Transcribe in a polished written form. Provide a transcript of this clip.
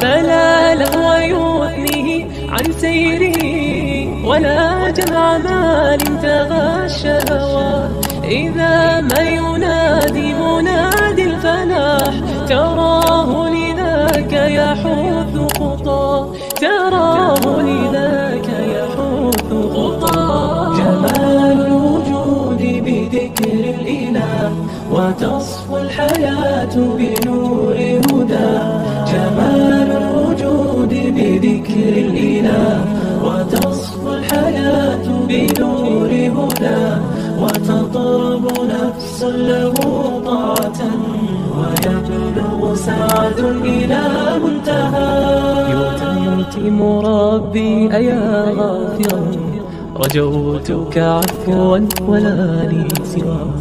فلا لهو يثنيه عن سيره ولا جمع مال تغى الشهوات. إذا ما ينادي منادي الفلاح تراه لذاك يحث خطاه، تراه لذاك يحث خطاه. جمال الوجود بذكر الإله وتصفو الحياة بنور هدى. جمال الوجود بذكر الإله وتصفو الحياة بنور هدى. وتطرب نفس له طاعة ويبلغ سعد إلى منتهى. يتم ربي أيا غافرا رجوتك عفوا ولا لي سوى.